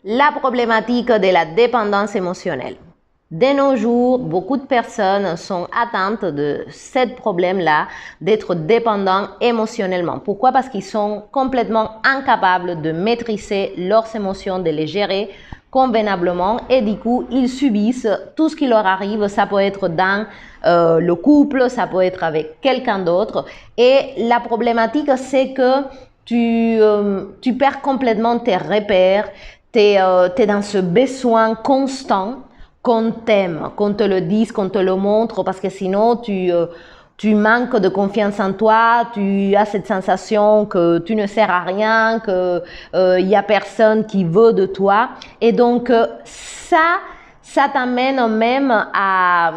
La problématique de la dépendance émotionnelle. De nos jours, beaucoup de personnes sont atteintes de ce problème-là, d'être dépendants émotionnellement. Pourquoi? Parce qu'ils sont complètement incapables de maîtriser leurs émotions, de les gérer convenablement et du coup, ils subissent tout ce qui leur arrive. Ça peut être dans le couple, ça peut être avec quelqu'un d'autre. Et la problématique, c'est que tu perds complètement tes repères. Tu es dans ce besoin constant qu'on t'aime, qu'on te le dise, qu'on te le montre, parce que sinon tu manques de confiance en toi, tu as cette sensation que tu ne sers à rien, qu'il n'y a personne qui veut de toi. Et donc ça t'amène même à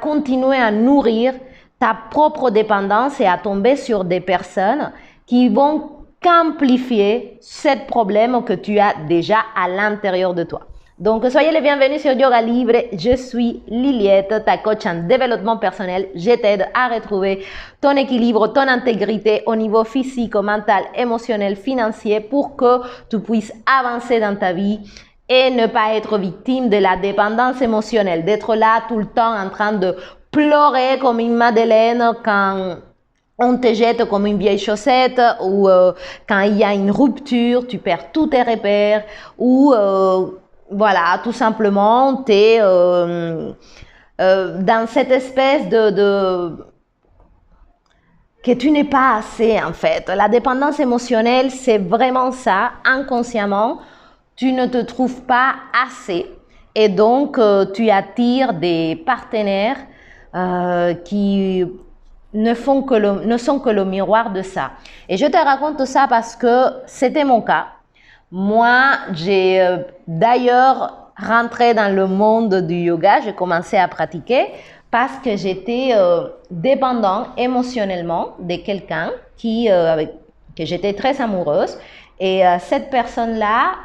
continuer à nourrir ta propre dépendance et à tomber sur des personnes qui vont qu'amplifier ce problème que tu as déjà à l'intérieur de toi. Donc, soyez les bienvenus sur Yoga Libre. Je suis Liliette, ta coach en développement personnel. Je t'aide à retrouver ton équilibre, ton intégrité au niveau physique, mental, émotionnel, financier pour que tu puisses avancer dans ta vie et ne pas être victime de la dépendance émotionnelle, d'être là tout le temps en train de pleurer comme une madeleine quand on te jette comme une vieille chaussette ou quand il y a une rupture, tu perds tous tes repères ou voilà, tout simplement, tu es dans cette espèce que tu n'es pas assez en fait. La dépendance émotionnelle, c'est vraiment ça, inconsciemment, tu ne te trouves pas assez et donc tu attires des partenaires qui ne sont que le miroir de ça. Et je te raconte ça parce que c'était mon cas. Moi, j'ai d'ailleurs rentré dans le monde du yoga, j'ai commencé à pratiquer parce que j'étais dépendant émotionnellement de quelqu'un que j'étais très amoureuse et cette personne-là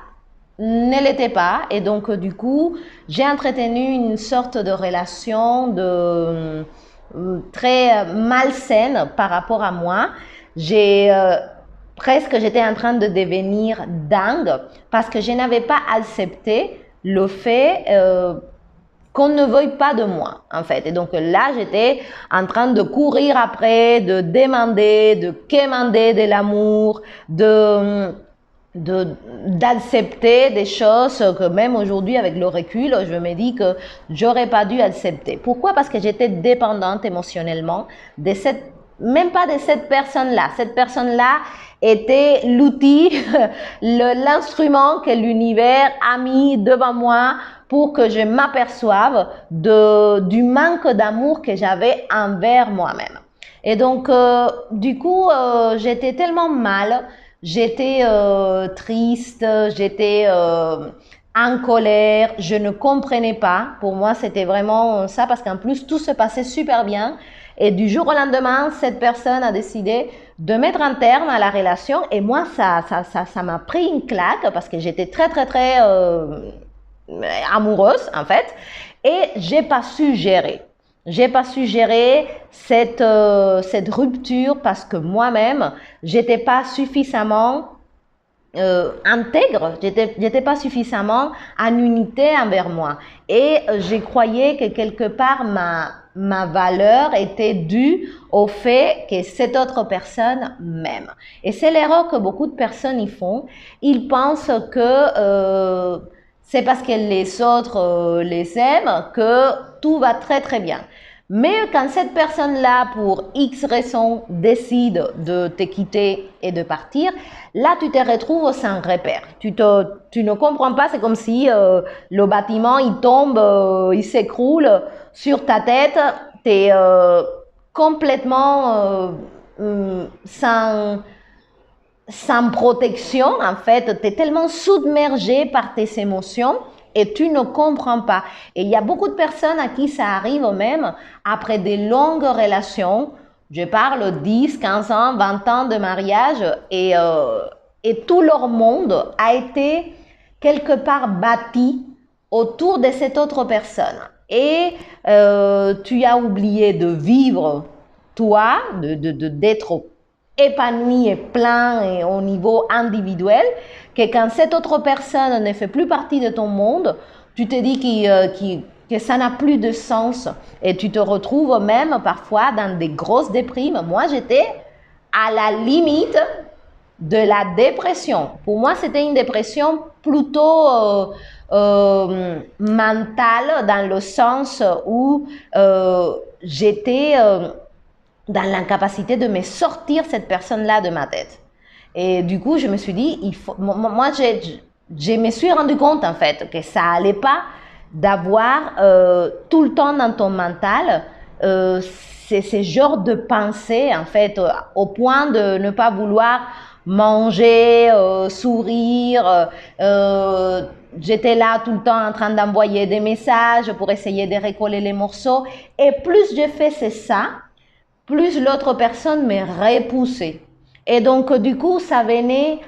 ne l'était pas et donc du coup, j'ai entretenu une sorte de relation très malsaine par rapport à moi. J'étais en train de devenir dingue parce que je n'avais pas accepté le fait qu'on ne veuille pas de moi, en fait. Et donc là, j'étais en train de courir après, de demander, de quémander de l'amour, d'accepter des choses que même aujourd'hui avec le recul je me dis que j'aurais pas dû accepter. Pourquoi? Parce que j'étais dépendante émotionnellement de même pas de cette personne-là. Cette personne-là était l'outil, l'instrument que l'univers a mis devant moi pour que je m'aperçoive du manque d'amour que j'avais envers moi-même. Et donc du coup j'étais tellement mal. J'étais triste, j'étais en colère, je ne comprenais pas. Pour moi, c'était vraiment ça parce qu'en plus, tout se passait super bien. Et du jour au lendemain, cette personne a décidé de mettre un terme à la relation. Et moi, ça m'a pris une claque parce que j'étais très amoureuse, en fait. Et j'ai pas su gérer. J'ai pas su gérer cette rupture parce que moi-même, j'étais pas suffisamment intègre, j'étais pas suffisamment en unité envers moi. Et je croyais que quelque part ma valeur était due au fait que cette autre personne m'aime. Et c'est l'erreur que beaucoup de personnes y font. Ils pensent que c'est parce que les autres les aiment que tout va très bien. Mais quand cette personne-là, pour X raisons, décide de te quitter et de partir, là, tu te retrouves sans repère. Tu ne comprends pas, c'est comme si le bâtiment, il tombe, il s'écroule sur ta tête. Tu es complètement sans protection, en fait. Tu es tellement submergé par tes émotions et tu ne comprends pas. Et il y a beaucoup de personnes à qui ça arrive même après des longues relations. Je parle 10, 15 ans, 20 ans de mariage et tout leur monde a été quelque part bâti autour de cette autre personne. Et tu as oublié de vivre toi, d'être épanoui et plein et au niveau individuel, que quand cette autre personne ne fait plus partie de ton monde, tu te dis que ça n'a plus de sens et tu te retrouves même parfois dans des grosses déprimes. Moi, j'étais à la limite de la dépression. Pour moi, c'était une dépression plutôt mentale dans le sens où j'étais dans l'incapacité de me sortir cette personne-là de ma tête. Et du coup, je me suis dit, moi, je me suis rendu compte en fait que ça allait pas d'avoir tout le temps dans ton mental ces genres de pensées en fait au point de ne pas vouloir manger, sourire. J'étais là tout le temps en train d'envoyer des messages pour essayer de recoller les morceaux. Et plus je faisais ça, plus l'autre personne me repoussait. Et donc, du coup, ça venait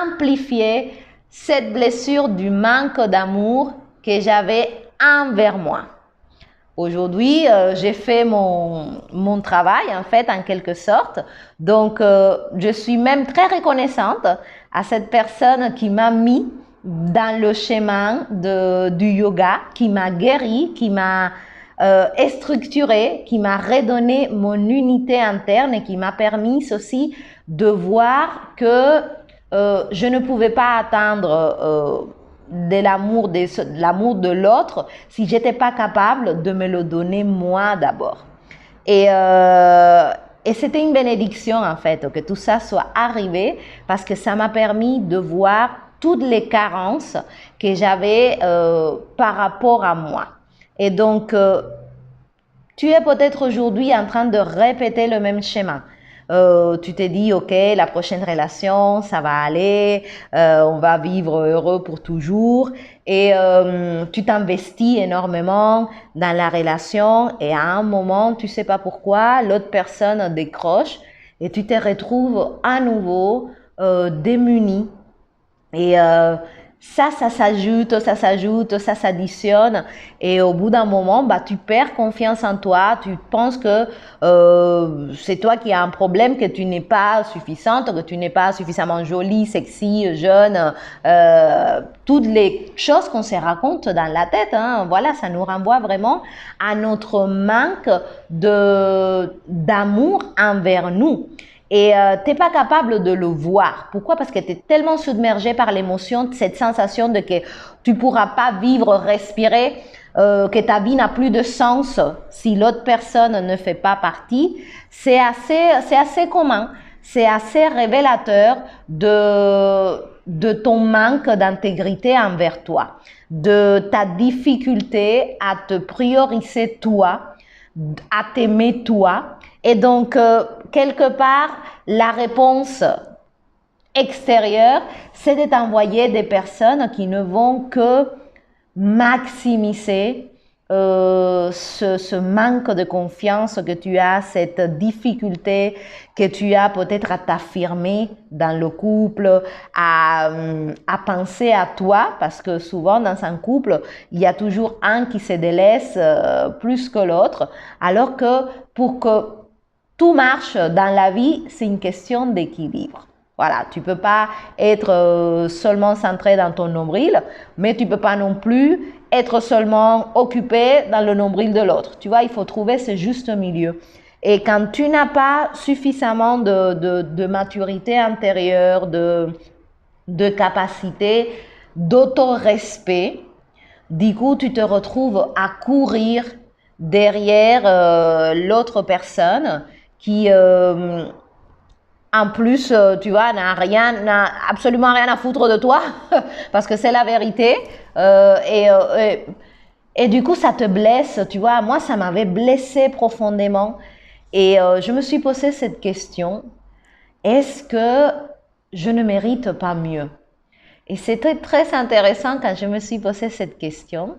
amplifier cette blessure du manque d'amour que j'avais envers moi. Aujourd'hui, j'ai fait mon travail, en fait, en quelque sorte. Donc, je suis même très reconnaissante à cette personne qui m'a mis dans le chemin du yoga, qui m'a guéri, qui m'a structuré, qui m'a redonné mon unité interne et qui m'a permis aussi de voir que je ne pouvais pas attendre de l'amour de l'autre si j'étais pas capable de me le donner moi d'abord. Et c'était une bénédiction en fait que tout ça soit arrivé parce que ça m'a permis de voir toutes les carences que j'avais par rapport à moi. Et donc, tu es peut-être aujourd'hui en train de répéter le même schéma. Tu te dis, ok, la prochaine relation, ça va aller, on va vivre heureux pour toujours. Et tu t'investis énormément dans la relation et à un moment, tu sais pas pourquoi, l'autre personne décroche et tu te retrouves à nouveau démuni. Et ça s'ajoute, ça s'additionne et au bout d'un moment, bah, tu perds confiance en toi, tu penses que c'est toi qui as un problème, que tu n'es pas suffisante, que tu n'es pas suffisamment jolie, sexy, jeune, toutes les choses qu'on se raconte dans la tête, hein, voilà, ça nous renvoie vraiment à notre manque d'amour envers nous. Et tu n'es pas capable de le voir. Pourquoi? Parce que tu es tellement submergé par l'émotion, cette sensation de que tu ne pourras pas vivre, respirer, que ta vie n'a plus de sens si l'autre personne ne fait pas partie. C'est assez commun, c'est assez révélateur de ton manque d'intégrité envers toi, de ta difficulté à te prioriser toi, à t'aimer toi. Et donc, quelque part, la réponse extérieure, c'est de t'envoyer des personnes qui ne vont que maximiser ce manque de confiance que tu as, cette difficulté que tu as peut-être à t'affirmer dans le couple, à penser à toi, parce que souvent dans un couple, il y a toujours un qui se délaisse plus que l'autre, alors que pour que tout marche dans la vie, c'est une question d'équilibre. Voilà, tu peux pas être seulement centré dans ton nombril, mais tu peux pas non plus être seulement occupé dans le nombril de l'autre. Tu vois, il faut trouver ce juste milieu. Et quand tu n'as pas suffisamment de maturité intérieure, de capacité, d'auto-respect, du coup, tu te retrouves à courir derrière l'autre personne qui en plus, tu vois, n'a absolument rien à foutre de toi, parce que c'est la vérité. Et du coup, ça te blesse, tu vois. Moi, ça m'avait blessé profondément. Et je me suis posé cette question, est-ce que je ne mérite pas mieux? Et c'était très intéressant quand je me suis posé cette question,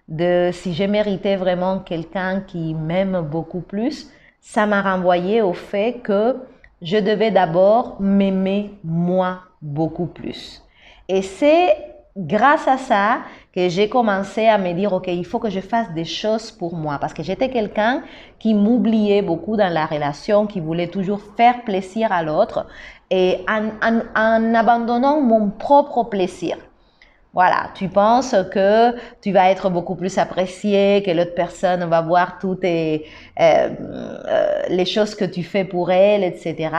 de si je méritais vraiment quelqu'un qui m'aime beaucoup plus. Ça m'a renvoyé au fait que je devais d'abord m'aimer moi beaucoup plus. Et c'est grâce à ça que j'ai commencé à me dire, ok, il faut que je fasse des choses pour moi. Parce que j'étais quelqu'un qui m'oubliait beaucoup dans la relation, qui voulait toujours faire plaisir à l'autre. et en abandonnant mon propre plaisir. Voilà, tu penses que tu vas être beaucoup plus apprécié, que l'autre personne va voir toutes les choses que tu fais pour elle, etc.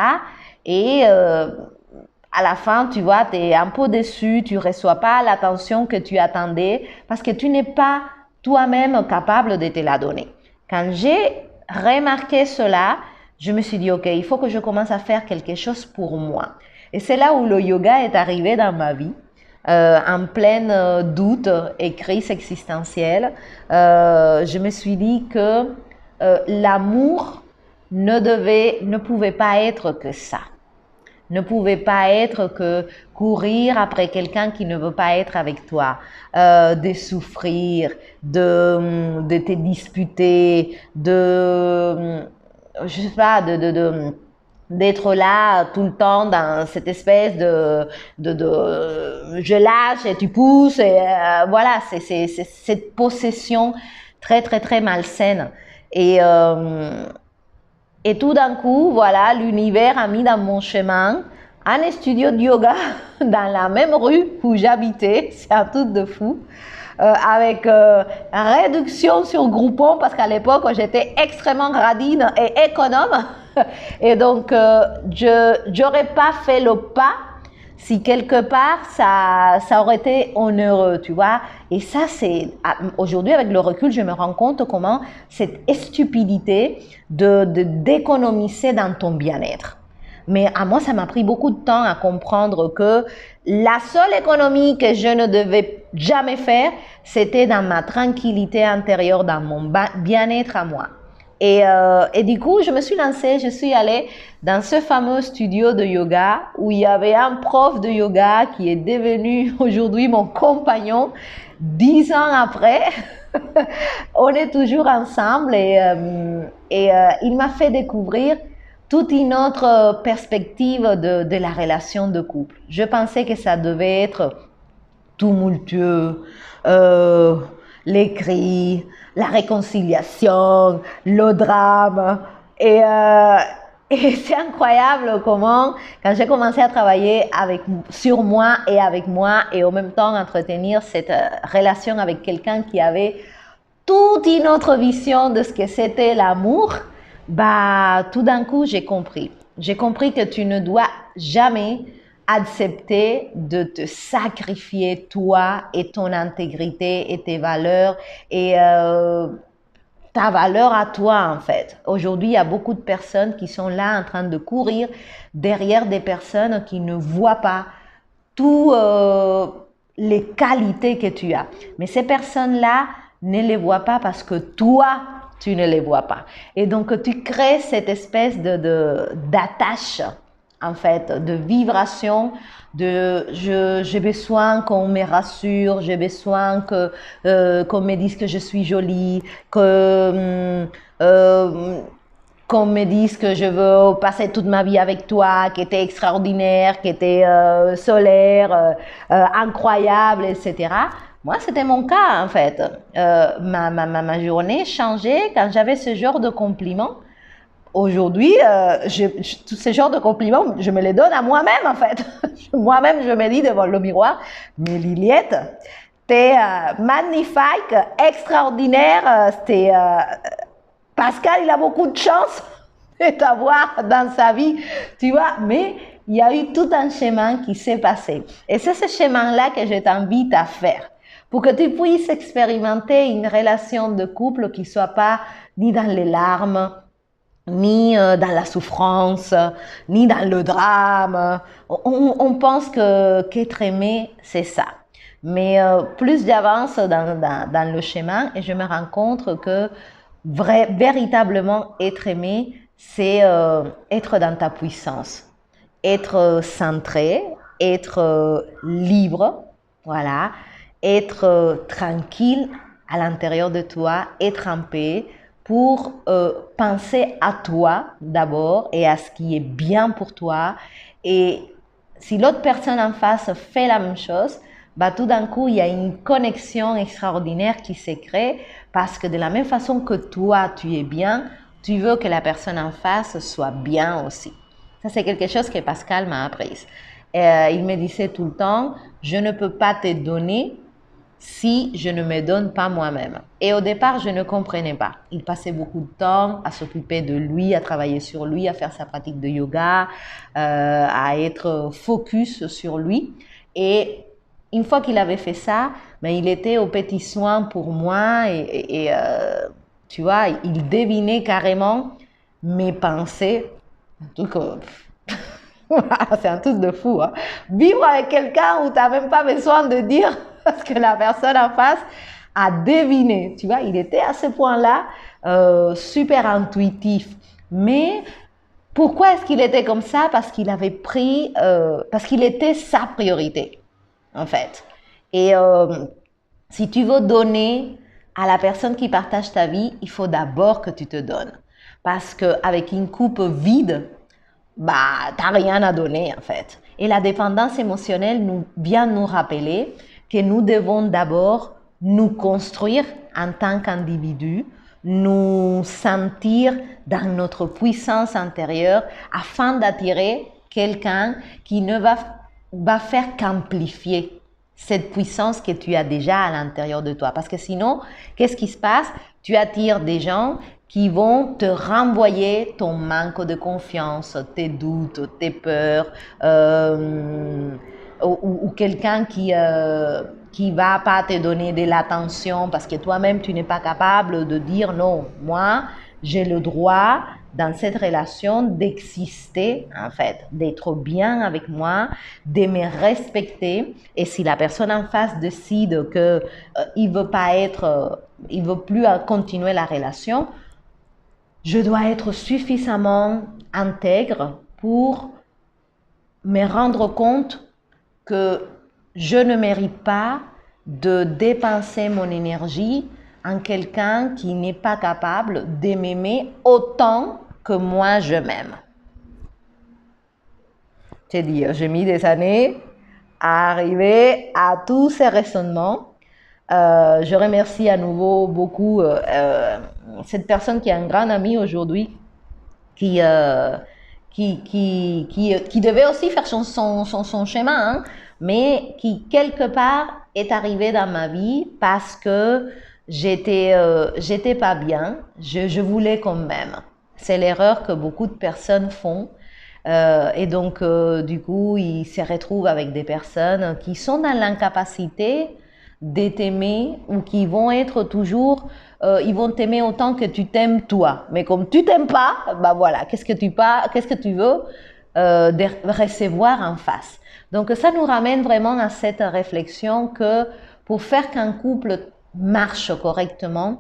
Et à la fin, tu vois, tu es un peu déçu, tu ne reçois pas l'attention que tu attendais parce que tu n'es pas toi-même capable de te la donner. Quand j'ai remarqué cela, je me suis dit, ok, il faut que je commence à faire quelque chose pour moi. Et c'est là où le yoga est arrivé dans ma vie. En plein doute et crise existentielle, je me suis dit que l'amour ne pouvait pas être que ça. Ne pouvait pas être que courir après quelqu'un qui ne veut pas être avec toi, de souffrir, de te disputer, je sais pas, d'être là tout le temps dans cette espèce de je lâche et tu pousses et voilà, c'est cette possession très très très malsaine et tout d'un coup, voilà, l'univers a mis dans mon chemin un studio de yoga dans la même rue où j'habitais, c'est un truc de fou, avec réduction sur Groupon parce qu'à l'époque j'étais extrêmement radine et économe et donc je n'aurais pas fait le pas si quelque part ça aurait été onéreux, tu vois. Et ça, c'est aujourd'hui avec le recul, je me rends compte comment cette stupidité d'économiser dans ton bien-être. Mais à moi, ça m'a pris beaucoup de temps à comprendre que la seule économie que je ne devais jamais faire, c'était dans ma tranquillité intérieure, dans mon bien-être à moi. Et du coup, je me suis lancée, je suis allée dans ce fameux studio de yoga où il y avait un prof de yoga qui est devenu aujourd'hui mon compagnon. 10 ans après, on est toujours ensemble et il m'a fait découvrir toute une autre perspective de la relation de couple. Je pensais que ça devait être tumultueux, les cris, la réconciliation, le drame. Et c'est incroyable comment, quand j'ai commencé à travailler sur moi et en même temps entretenir cette relation avec quelqu'un qui avait toute une autre vision de ce que c'était l'amour, bah, tout d'un coup, j'ai compris. J'ai compris que tu ne dois jamais accepter de te sacrifier toi et ton intégrité et tes valeurs et ta valeur à toi en fait. Aujourd'hui, il y a beaucoup de personnes qui sont là en train de courir derrière des personnes qui ne voient pas toutes les qualités que tu as. Mais ces personnes-là ne les voient pas parce que toi, tu ne les vois pas. Et donc, tu crées cette espèce d'attache, en fait, de vibration, j'ai besoin qu'on me rassure, j'ai besoin qu'on me dise que je suis jolie, qu'on me dise que je veux passer toute ma vie avec toi, que tu es extraordinaire, que tu es solaire, incroyable, etc. Moi, c'était mon cas, en fait. Ma journée changeait quand j'avais ce genre de compliments. Aujourd'hui, tous ces genres de compliments, je me les donne à moi-même, en fait. Moi-même, je me dis devant le miroir, mais Liliette, t'es magnifique, extraordinaire, Pascal, il a beaucoup de chance de t'avoir dans sa vie, tu vois, mais il y a eu tout un chemin qui s'est passé. Et c'est ce chemin-là que je t'invite à faire pour que tu puisses expérimenter une relation de couple qui ne soit pas ni dans les larmes, ni dans la souffrance, ni dans le drame. On pense qu'être aimé, c'est ça. Mais plus j'avance dans le chemin et je me rends compte que véritablement être aimé, c'est être dans ta puissance, être centré, être libre, voilà, être tranquille à l'intérieur de toi, être en paix pour penser à toi d'abord et à ce qui est bien pour toi. Et si l'autre personne en face fait la même chose, bah, tout d'un coup, il y a une connexion extraordinaire qui se crée parce que de la même façon que toi, tu es bien, tu veux que la personne en face soit bien aussi. Ça, c'est quelque chose que Pascal m'a appris. Il me disait tout le temps, je ne peux pas te donner si je ne me donne pas moi-même. Et au départ, je ne comprenais pas. Il passait beaucoup de temps à s'occuper de lui, à travailler sur lui, à faire sa pratique de yoga, à être focus sur lui. Et une fois qu'il avait fait ça, ben, il était aux petits soins pour moi et tu vois, il devinait carrément mes pensées. Un truc, c'est un truc de fou. Hein? Vivre avec quelqu'un où tu n'as même pas besoin de dire ce que la personne en face a deviné. Tu vois, il était à ce point-là super intuitif. Mais pourquoi est-ce qu'il était comme ça? Parce qu'il avait pris, parce qu'il était sa priorité, en fait. Et si tu veux donner à la personne qui partage ta vie, il faut d'abord que tu te donnes. Parce qu'avec une coupe vide, bah, t'as rien à donner en fait. Et la dépendance émotionnelle vient nous rappeler que nous devons d'abord nous construire en tant qu'individu, nous sentir dans notre puissance intérieure afin d'attirer quelqu'un qui ne va faire qu'amplifier cette puissance que tu as déjà à l'intérieur de toi. Parce que sinon, qu'est-ce qui se passe? Tu attires des gens qui vont te renvoyer ton manque de confiance, tes doutes, tes peurs, ou quelqu'un qui va pas te donner de l'attention parce que toi-même tu n'es pas capable de dire non, moi j'ai le droit dans cette relation d'exister en fait, d'être bien avec moi, de me respecter. Et si la personne en face décide que il veut pas être, il veut plus continuer la relation, je dois être suffisamment intègre pour me rendre compte que je ne mérite pas de dépenser mon énergie en quelqu'un qui n'est pas capable de m'aimer autant que moi je m'aime. C'est-à-dire, j'ai mis des années à arriver à tous ces raisonnements. Je remercie à nouveau beaucoup cette personne qui est un grand ami aujourd'hui, qui devait aussi faire son chemin, hein, mais qui quelque part est arrivé dans ma vie parce que j'étais pas bien, je voulais qu'on m'aime. C'est l'erreur que beaucoup de personnes font. Et donc, du coup, ils se retrouvent avec des personnes qui sont dans l'incapacité de t'aimer ou qui vont être toujours, ils vont t'aimer autant que tu t'aimes toi. Mais comme tu t'aimes pas, bah voilà, qu'est-ce que tu veux recevoir en face. Donc, ça nous ramène vraiment à cette réflexion que pour faire qu'un couple marche correctement,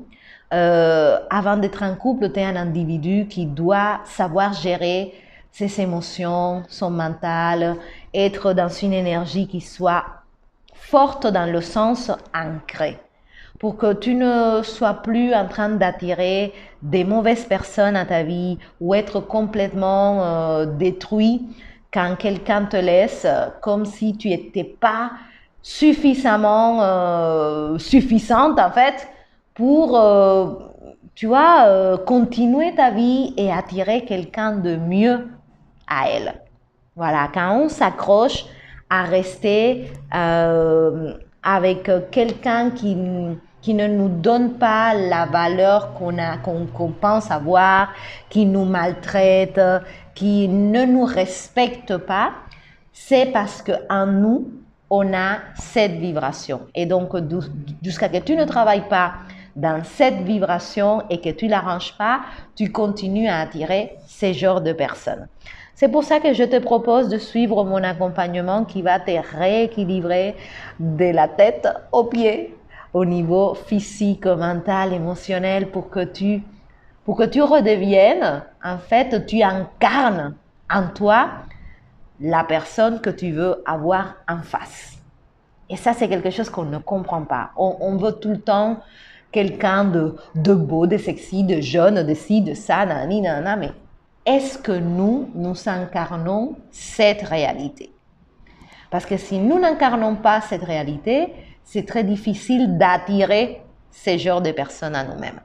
avant d'être un couple, tu es un individu qui doit savoir gérer ses émotions, son mental, être dans une énergie qui soit forte dans le sens ancré. Pour que tu ne sois plus en train d'attirer des mauvaises personnes à ta vie ou être complètement détruit quand quelqu'un te laisse, comme si tu n'étais pas suffisamment suffisante en fait pour tu vois, continuer ta vie et attirer quelqu'un de mieux à elle. Voilà, quand on s'accroche à rester avec quelqu'un qui ne nous donne pas la valeur qu'on pense avoir, qui nous maltraite, qui ne nous respecte pas, c'est parce qu'en nous, on a cette vibration. Et donc, jusqu'à ce que tu ne travailles pas dans cette vibration et que tu ne l'arranges pas, tu continues à attirer ces genres de personnes. C'est pour ça que je te propose de suivre mon accompagnement qui va te rééquilibrer de la tête aux pieds, au niveau physique, mental, émotionnel, pour que tu redeviennes, en fait, tu incarnes en toi la personne que tu veux avoir en face. Et ça, c'est quelque chose qu'on ne comprend pas. On veut tout le temps quelqu'un de beau, de sexy, de jeune, de ci, de ça, nanani, nanana, mais est-ce que nous incarnons cette réalité? Parce que si nous n'incarnons pas cette réalité, c'est très difficile d'attirer ces genres de personnes à nous-mêmes.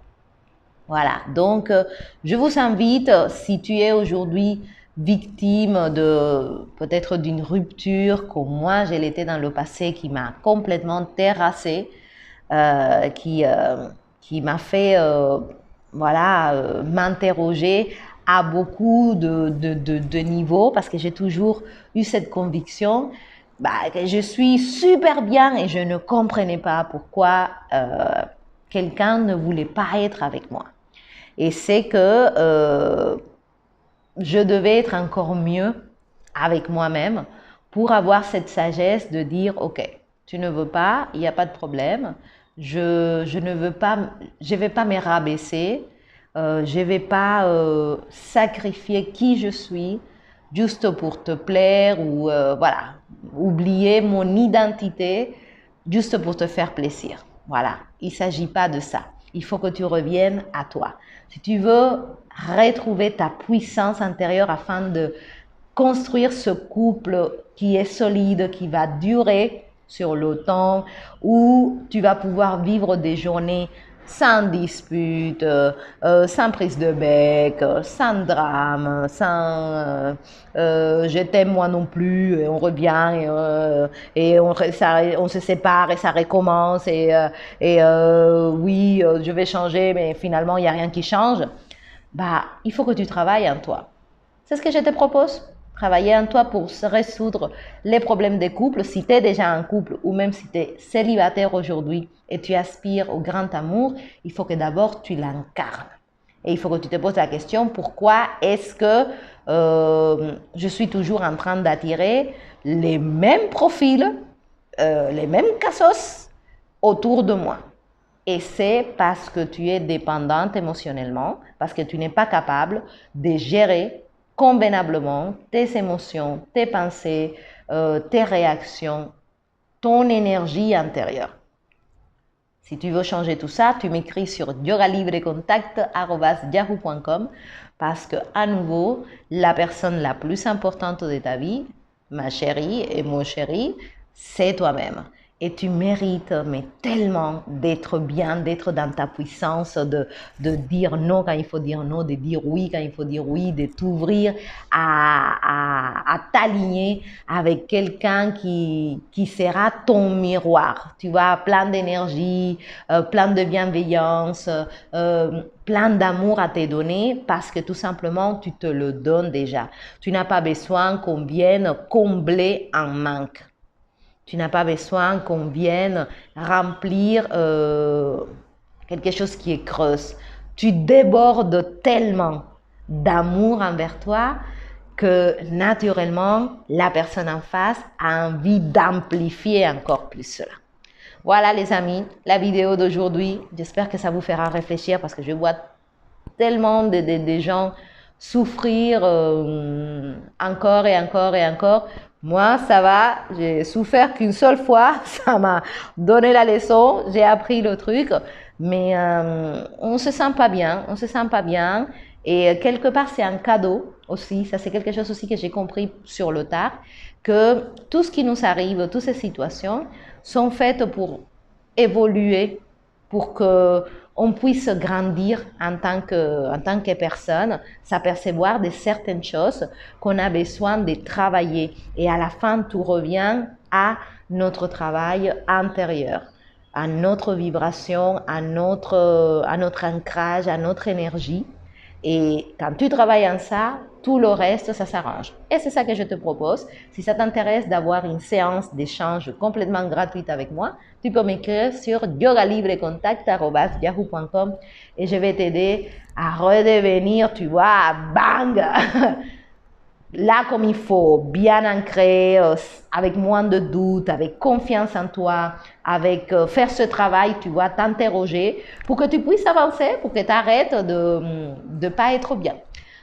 Voilà, donc je vous invite, si tu es aujourd'hui victime de peut-être d'une rupture comme moi je l'étais dans le passé, qui m'a complètement terrassée, qui m'a fait m'interroger à beaucoup de niveaux, parce que j'ai toujours eu cette conviction que je suis super bien et je ne comprenais pas pourquoi quelqu'un ne voulait pas être avec moi. Et c'est que je devais être encore mieux avec moi-même pour avoir cette sagesse de dire ok, tu ne veux pas, il n'y a pas de problème, je ne veux pas, je vais pas me rabaisser, je vais pas sacrifier qui je suis juste pour te plaire, ou voilà, oublier mon identité juste pour te faire plaisir. Voilà, il ne s'agit pas de ça. Il faut que tu reviennes à toi. Si tu veux retrouver ta puissance intérieure afin de construire ce couple qui est solide, qui va durer sur le temps, où tu vas pouvoir vivre des journées sans dispute, sans prise de bec, sans drame, sans je t'aime moi non plus, et on revient, et on se sépare et ça recommence, et oui, je vais changer, mais finalement il n'y a rien qui change. Il faut que tu travailles en toi. C'est ce que je te propose. Travailler en toi pour résoudre les problèmes des couples. Si tu es déjà en couple, ou même si tu es célibataire aujourd'hui et tu aspires au grand amour, il faut que d'abord tu l'incarnes. Et il faut que tu te poses la question, pourquoi est-ce que je suis toujours en train d'attirer les mêmes profils, les mêmes cassos autour de moi? Et c'est parce que tu es dépendante émotionnellement, parce que tu n'es pas capable de gérer convenablement tes émotions, tes pensées, tes réactions, ton énergie intérieure. Si tu veux changer tout ça, tu m'écris sur yogalibrecontact@yahoo.com, parce que à nouveau, la personne la plus importante de ta vie, ma chérie et mon chéri, c'est toi-même. Et tu mérites, mais tellement, d'être bien, d'être dans ta puissance, de dire non quand il faut dire non, de dire oui quand il faut dire oui, de t'ouvrir à t'aligner avec quelqu'un qui sera ton miroir. Tu vois, plein d'énergie, plein de bienveillance, plein d'amour à te donner, parce que tout simplement, tu te le donnes déjà. Tu n'as pas besoin qu'on vienne combler un manque. Tu n'as pas besoin qu'on vienne remplir quelque chose qui est creuse. Tu débordes tellement d'amour envers toi que naturellement, la personne en face a envie d'amplifier encore plus cela. Voilà les amis, la vidéo d'aujourd'hui. J'espère que ça vous fera réfléchir, parce que je vois tellement de gens souffrir encore et encore et encore. Moi, ça va, j'ai souffert qu'une seule fois, ça m'a donné la leçon, j'ai appris le truc, mais on ne se sent pas bien, on se sent pas bien, et quelque part c'est un cadeau aussi, ça c'est quelque chose aussi que j'ai compris sur le tard, que tout ce qui nous arrive, toutes ces situations sont faites pour évoluer, pour que on puisse grandir en tant que personne, s'apercevoir de certaines choses qu'on a besoin de travailler. Et à la fin, tout revient à notre travail intérieur, à notre vibration, à notre ancrage, à notre énergie. Et quand tu travailles en ça, tout le reste, ça s'arrange. Et c'est ça que je te propose. Si ça t'intéresse d'avoir une séance d'échange complètement gratuite avec moi, tu peux m'écrire sur yogalibrecontact@yahoo.com et je vais t'aider à redevenir, tu vois, bang, là comme il faut, bien ancré, avec moins de doutes, avec confiance en toi, avec faire ce travail, tu vois, t'interroger pour que tu puisses avancer, pour que tu arrêtes de ne pas être bien.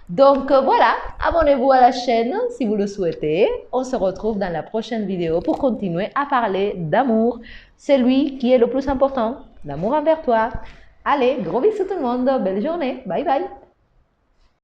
Donc voilà, abonnez-vous à la chaîne si vous le souhaitez. On se retrouve dans la prochaine vidéo pour continuer à parler d'amour, celui qui est le plus important, l'amour envers toi. Allez, gros bisous tout le monde, belle journée, bye bye.